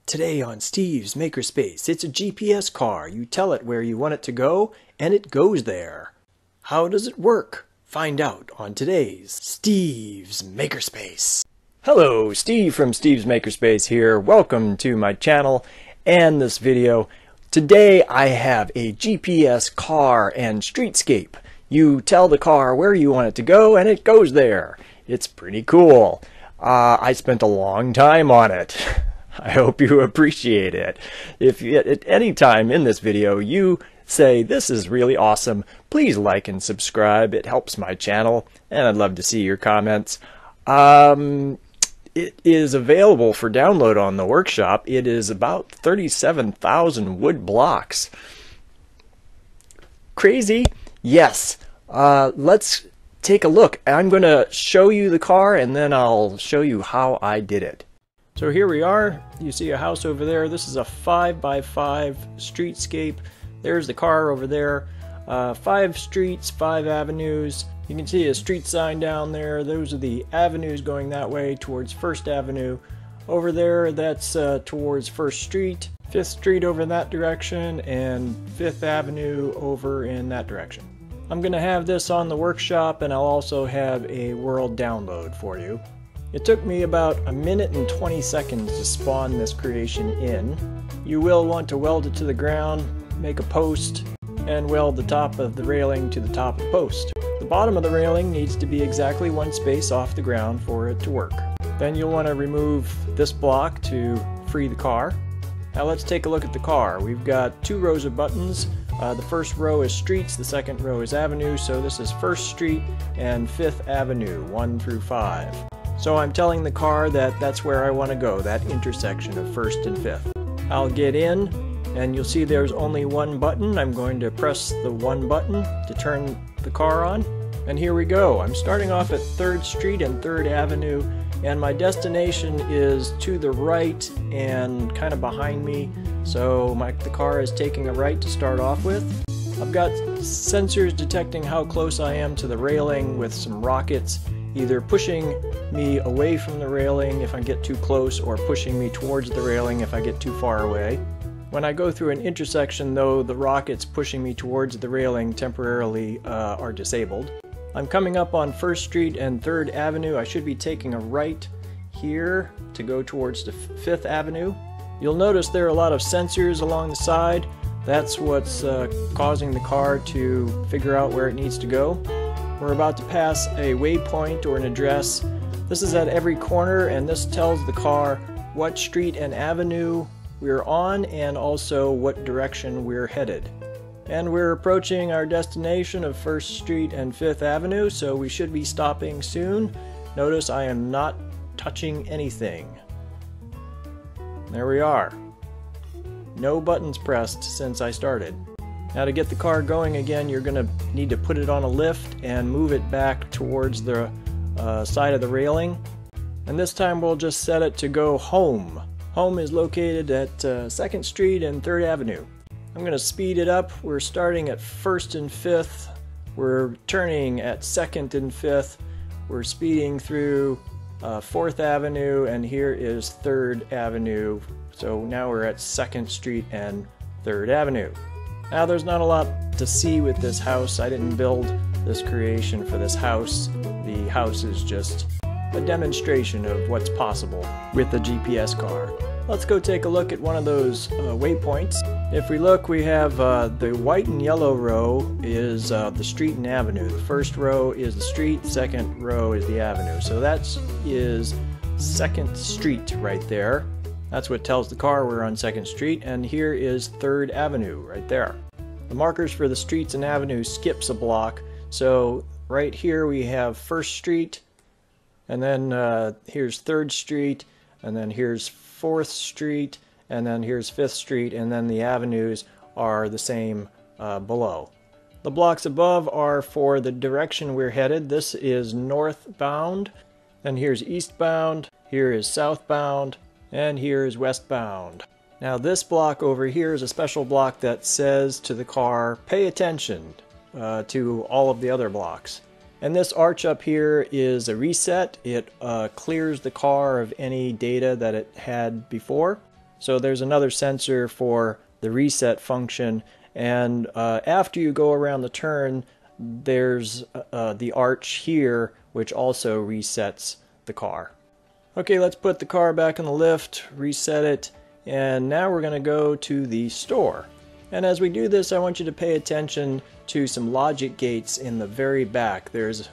Today on Steve's Makerspace, it's a GPS car. You tell it where you want it to go, and it goes there. How does it work? Find out on today's Steve's Makerspace. Hello, Steve from Steve's Makerspace here. Welcome to my channel and this video. Today I have a GPS car and streetscape. You tell the car where you want it to go, and it goes there. It's pretty cool. I spent a long time on it. I hope you appreciate it. If at any time in this video you say this is really awesome, please like and subscribe. It helps my channel, and I'd love to see your comments. It is available for download on the workshop. It is about 37,000 wood blocks. Crazy? Yes. Let's take a look. I'm going to show you the car, and then I'll show you how I did it. So here we are. You see a house over there. This is a 5x5 streetscape. There's the car over there. 5 streets, 5 avenues. You can see a street sign down there. Those are the avenues going that way towards 1st Avenue. Over there, that's towards 1st Street. 5th Street over in that direction, and 5th Avenue over in that direction. I'm going to have this on the workshop, and I'll also have a world download for you. It took me about 1 minute and 20 seconds to spawn this creation in. You will want to weld it to the ground, make a post, and weld the top of the railing to the top of the post. The bottom of the railing needs to be exactly 1 space off the ground for it to work. Then you'll want to remove this block to free the car. Now let's take a look at the car. We've got 2 rows of buttons. The first row is streets, the second row is avenue, so this is 1st Street and 5th Avenue, 1 through 5. So I'm telling the car that that's where I want to go, that intersection of 1st and 5th. I'll get in, and you'll see there's only 1 button. I'm going to press the 1 button to turn the car on, and here we go. I'm starting off at 3rd Street and 3rd Avenue, and my destination is to the right and kind of behind me, so the car is taking a right to start off with. I've got sensors detecting how close I am to the railing with some rockets, either pushing me away from the railing if I get too close, or pushing me towards the railing if I get too far away. When I go through an intersection, though, the rockets pushing me towards the railing temporarily are disabled. I'm coming up on 1st Street and 3rd Avenue. I should be taking a right here to go towards the 5th Avenue. You'll notice there are a lot of sensors along the side. That's what's causing the car to figure out where it needs to go. We're about to pass a waypoint or an address. This is at every corner, and this tells the car what street and avenue we're on and also what direction we're headed. And we're approaching our destination of 1st Street and 5th Avenue, so we should be stopping soon. Notice I am not touching anything. There we are. No buttons pressed since I started. Now to get the car going again, you're going to need to put it on a lift and move it back towards the side of the railing. And this time we'll just set it to go home. Home is located at 2nd Street and 3rd Avenue. I'm going to speed it up. We're starting at 1st and 5th. We're turning at 2nd and 5th. We're speeding through 4th Avenue, and here is 3rd Avenue. So now we're at 2nd Street and 3rd Avenue. Now there's not a lot to see with this house. I didn't build this creation for this house. The house is just a demonstration of what's possible with the GPS car. Let's go take a look at one of those waypoints. If we look, we have the white and yellow row is the street and avenue. The first row is the street, the second row is the avenue. So that is 2nd Street right there. That's what tells the car we're on 2nd Street, and here is 3rd Avenue right there. The markers for the streets and avenues skips a block, so right here we have 1st Street, and then here's 3rd Street, and then here's 4th Street, and then here's 5th Street, and then the avenues are the same below. The blocks above are for the direction we're headed. This is northbound, and here's eastbound, here is southbound, and here is westbound. Now this block over here is a special block that says to the car, pay attention to all of the other blocks. And this arch up here is a reset. It clears the car of any data that it had before. So there's another sensor for the reset function, and after you go around the turn, there's the arch here, which also resets the car. Okay, let's put the car back in the lift, reset it, and now we're going to go to the store. And as we do this, I want you to pay attention to some logic gates in the very back. There's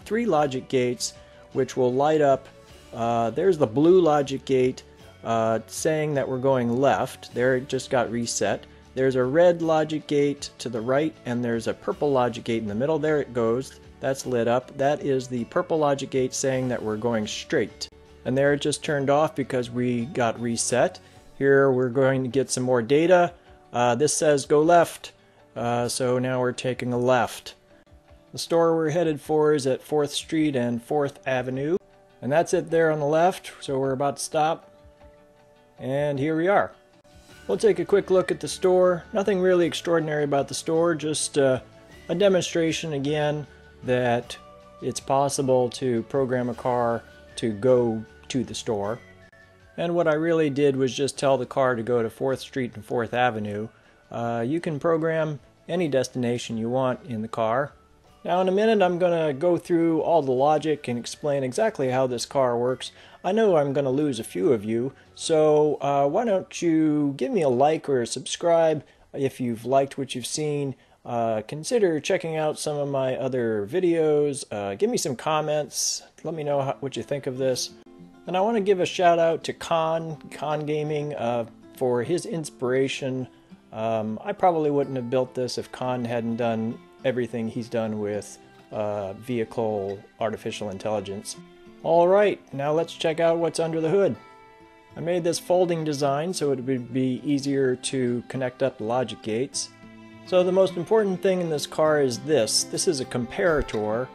3 logic gates which will light up. There's the blue logic gate saying that we're going left. There, it just got reset. There's a red logic gate to the right, and there's a purple logic gate in the middle. There it goes. That's lit up. That is the purple logic gate saying that we're going straight. And there it just turned off because we got reset. Here we're going to get some more data. This says go left, so now we're taking a left. The store we're headed for is at 4th Street and 4th Avenue. And that's it there on the left, so we're about to stop. And here we are. We'll take a quick look at the store. Nothing really extraordinary about the store, just a demonstration again that it's possible to program a car to go to the store. And what I really did was just tell the car to go to 4th Street and 4th Avenue. You can program any destination you want in the car. Now in a minute I'm going to go through all the logic and explain exactly how this car works. I know I'm going to lose a few of you, so why don't you give me a like or a subscribe if you've liked what you've seen. Consider checking out some of my other videos. Give me some comments. Let me know what you think of this. And I want to give a shout out to Con Gaming for his inspiration. I probably wouldn't have built this if Con hadn't done everything he's done with vehicle artificial intelligence. Alright, now let's check out what's under the hood. I made this folding design so it would be easier to connect up the logic gates. So the most important thing in this car is this. This is a comparator.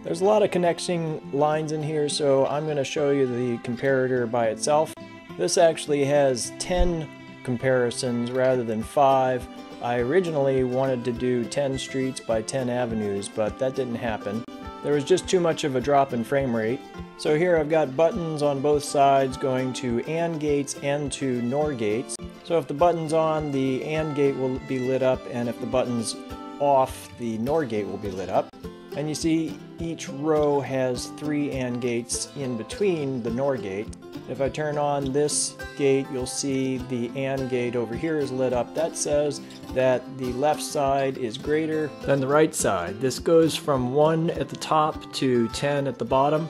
There's a lot of connecting lines in here, so I'm going to show you the comparator by itself. This actually has 10 comparisons rather than 5. I originally wanted to do 10 streets by 10 avenues, but that didn't happen. There was just too much of a drop in frame rate. So here I've got buttons on both sides going to AND gates and to NOR gates. So if the button's on, the AND gate will be lit up, and if the button's off, the NOR gate will be lit up. And you see each row has 3 AND gates in between the NOR gate. If I turn on this gate, you'll see the AND gate over here is lit up. That says that the left side is greater than the right side. This goes from 1 at the top to 10 at the bottom.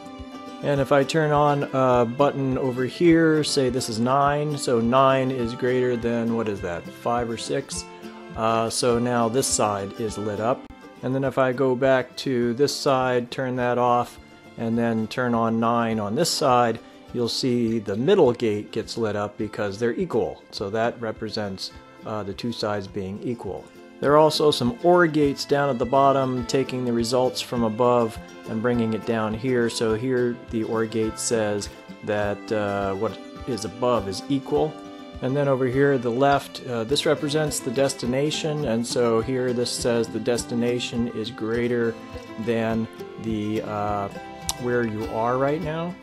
And if I turn on a button over here, say this is 9, so 9 is greater than, what is that, 5 or 6? So now this side is lit up. And then if I go back to this side, turn that off, and then turn on 9 on this side, you'll see the middle gate gets lit up because they're equal. So that represents the two sides being equal. There are also some OR gates down at the bottom, taking the results from above and bringing it down here. So here the OR gate says that what is above is equal. And then over here the left, this represents the destination, and so here this says the destination is greater than the where you are right now.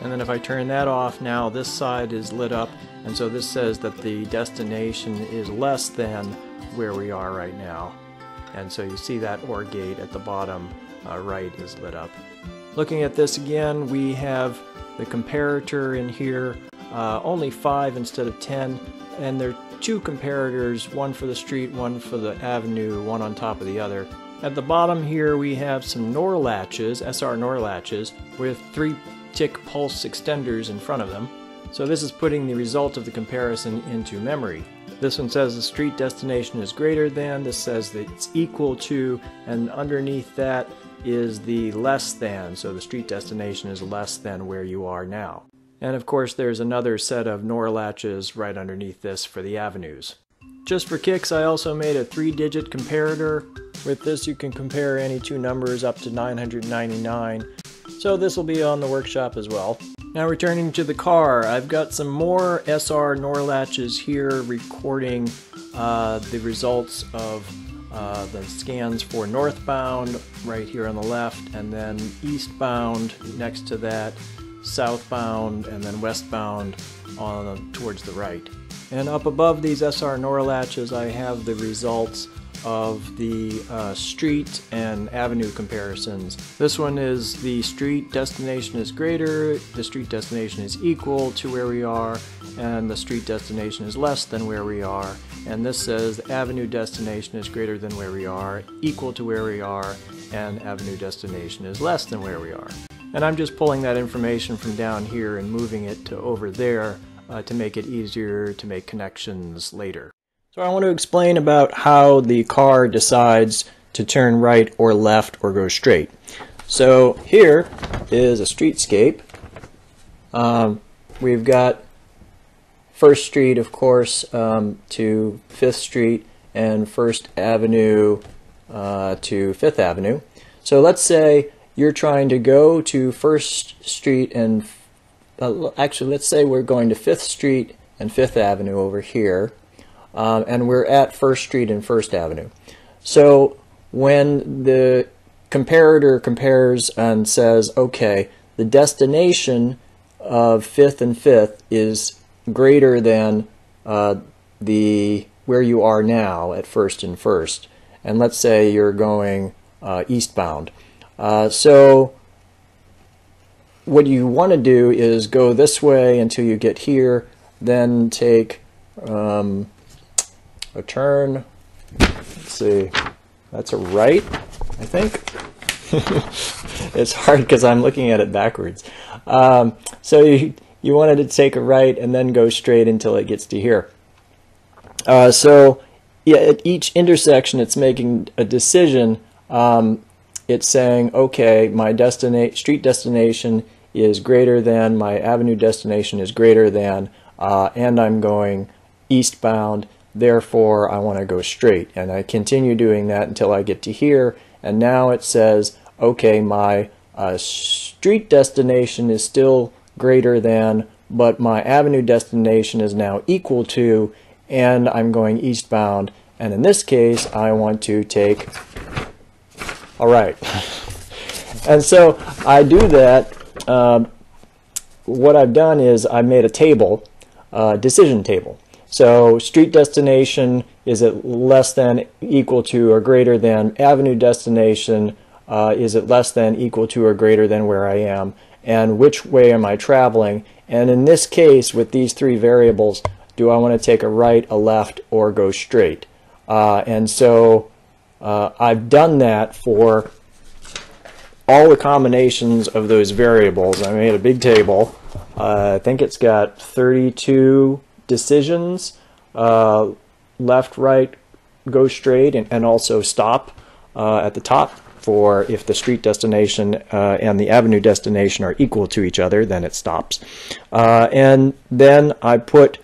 And then if I turn that off, now this side is lit up, and so this says that the destination is less than where we are right now. And so you see that OR gate at the bottom right is lit up. Looking at this again, we have the comparator in here, only 5 instead of 10, and there are 2 comparators, one for the street, one for the avenue, one on top of the other. At the bottom here we have some NOR latches, SR NOR latches, with 3-tick pulse extenders in front of them. So this is putting the result of the comparison into memory. This one says the street destination is greater than, this says that it's equal to, and underneath that is the less than, so the street destination is less than where you are now. And of course there's another set of NOR latches right underneath this for the avenues. Just for kicks, I also made a 3-digit comparator. With this you can compare any 2 numbers up to 999. So this will be on the workshop as well. Now returning to the car, I've got some more SR NOR latches here recording the results of the scans for northbound right here on the left, and then eastbound next to that southbound and then westbound towards the right. And up above these SR NOR latches I have the results of the street and avenue comparisons. This one is the street destination is greater, the street destination is equal to where we are, and the street destination is less than where we are. And this says the avenue destination is greater than where we are, equal to where we are, and avenue destination is less than where we are. And I'm just pulling that information from down here and moving it to over there to make it easier to make connections later. So I want to explain about how the car decides to turn right or left or go straight. So here is a streetscape. We've got 1st Street, of course, to 5th Street, and 1st Avenue to 5th Avenue. So let's say you're trying to go to 1st Street and actually let's say we're going to 5th Street and 5th Avenue over here. And we're at 1st Street and 1st Avenue. So when the comparator compares and says, okay, the destination of 5th and 5th is greater than where you are now at 1st and 1st, and let's say you're going eastbound. So what you want to do is go this way until you get here, then take a turn. Let's see, that's a right, I think. It's hard because I'm looking at it backwards. So you wanted to take a right and then go straight until it gets to here. So yeah, at each intersection it's making a decision. It's saying, okay, my street destination is greater than, my avenue destination is greater than, and I'm going eastbound. Therefore, I want to go straight, and I continue doing that until I get to here, and now it says, okay, my street destination is still greater than, but my avenue destination is now equal to, and I'm going eastbound, and in this case, I want to take a right. And so I do that. What I've done is I made a table, decision table. So street destination is it less than, equal to, or greater than. Avenue destination is it less than, equal to, or greater than where I am. And which way am I traveling? And in this case, with these 3 variables, do I want to take a right, a left, or go straight? And so I've done that for all the combinations of those variables. I made a big table. I think it's got 32 decisions, left, right, go straight, and also stop at the top for if the street destination and the avenue destination are equal to each other, then it stops. And then I put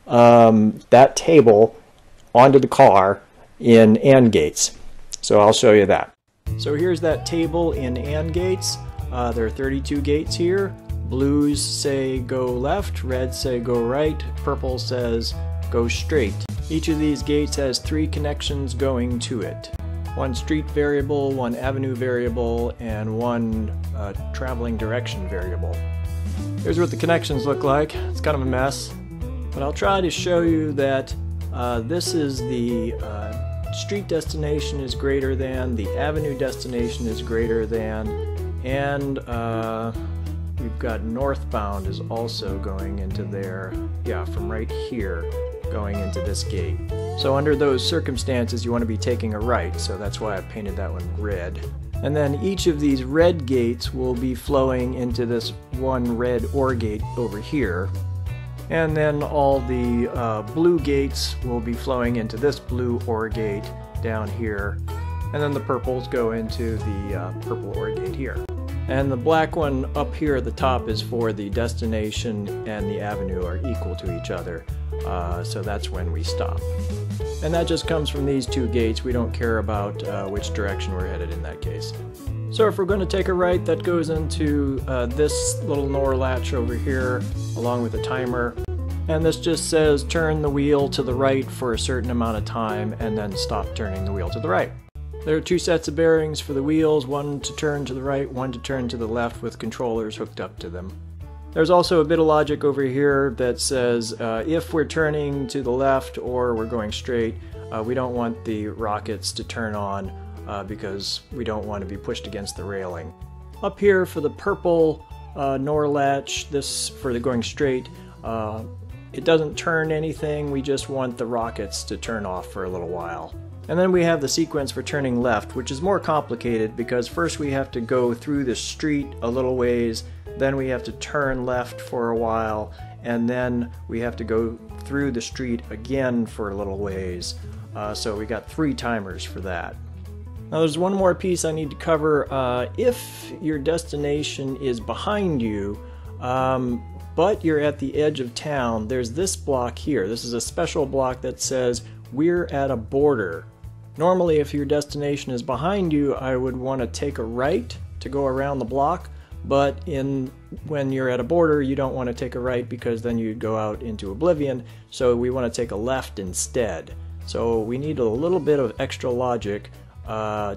that table onto the car in AND gates. So I'll show you that. So here's that table in AND gates. There are 32 gates here. Blues say go left, red say go right, purple says go straight. Each of these gates has 3 connections going to it. 1 street variable, 1 avenue variable, and 1 traveling direction variable. Here's what the connections look like. It's kind of a mess, but I'll try to show you that this is the street destination is greater than, the avenue destination is greater than, and we've got northbound is also going into there, yeah, from right here going into this gate. So under those circumstances you want to be taking a right, so that's why I painted that one red. And then each of these red gates will be flowing into this one red OR gate over here. And then all the blue gates will be flowing into this blue OR gate down here. And then the purples go into the purple OR gate here. And the black one up here at the top is for the destination and the avenue are equal to each other. So that's when we stop. And that just comes from these 2 gates. We don't care about which direction we're headed in that case. So if we're going to take a right, that goes into this little NOR latch over here along with a timer. And this just says turn the wheel to the right for a certain amount of time and then stop turning the wheel to the right. There are 2 sets of bearings for the wheels, one to turn to the right, one to turn to the left with controllers hooked up to them. There's also a bit of logic over here that says if we're turning to the left or we're going straight, we don't want the rockets to turn on because we don't want to be pushed against the railing. Up here for the purple NOR latch, this for the going straight, it doesn't turn anything, we just want the rockets to turn off for a little while. And then we have the sequence for turning left, which is more complicated because first we have to go through the street a little ways, then we have to turn left for a while, and then we have to go through the street again for a little ways. So we got 3 timers for that. Now there's one more piece I need to cover. If your destination is behind you, but you're at the edge of town, there's this block here. This is a special block that says, "We're at a border." Normally, if your destination is behind you, I would want to take a right to go around the block, but when you're at a border, you don't want to take a right because then you'd go out into oblivion, so we want to take a left instead. So we need a little bit of extra logic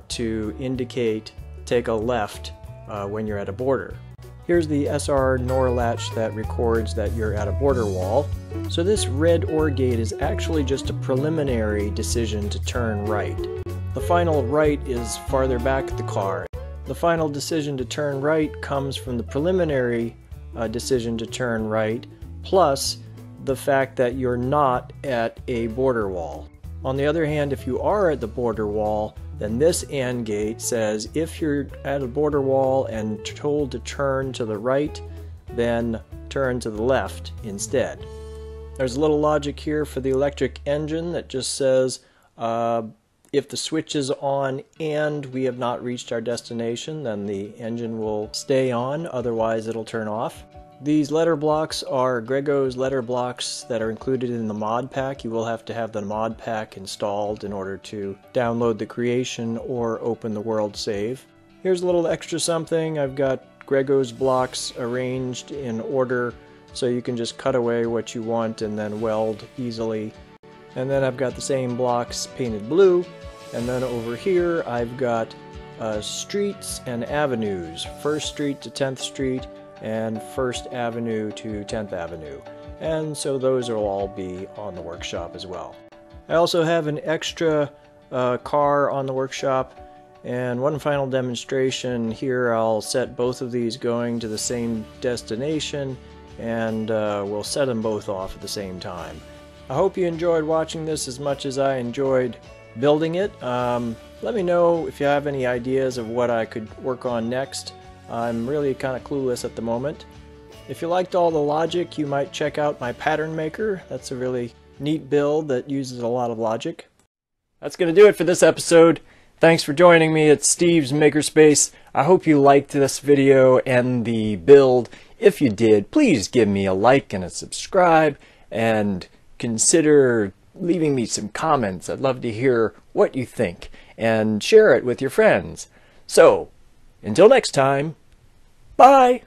to indicate take a left when you're at a border. Here's the SR NOR latch that records that you're at a border wall. So this red OR gate is actually just a preliminary decision to turn right. The final right is farther back at the car. The final decision to turn right comes from the preliminary decision to turn right, plus the fact that you're not at a border wall. On the other hand, if you are at the border wall, then this AND gate says if you're at a border wall and told to turn to the right, then turn to the left instead. There's a little logic here for the electric engine that just says if the switch is on and we have not reached our destination, then the engine will stay on, otherwise it'll turn off. These letter blocks are Grego's letter blocks that are included in the Modpack. You will have to have the Modpack installed in order to download the creation or open the world save. Here's a little extra something. I've got Grego's blocks arranged in order so you can just cut away what you want and then weld easily. And then I've got the same blocks painted blue. And then over here I've got streets and avenues. 1st Street to 10th Street and 1st Avenue to 10th Avenue. And so those will all be on the workshop as well. I also have an extra car on the workshop, and one final demonstration here. I'll set both of these going to the same destination, and we'll set them both off at the same time. I hope you enjoyed watching this as much as I enjoyed building it. Let me know if you have any ideas of what I could work on next. I'm really kind of clueless at the moment. If you liked all the logic, you might check out my pattern maker. That's a really neat build that uses a lot of logic. That's going to do it for this episode. Thanks for joining me at Steve's Makerspace. I hope you liked this video and the build. If you did, please give me a like and a subscribe, and consider leaving me some comments. I'd love to hear what you think, and share it with your friends. So, until next time, bye!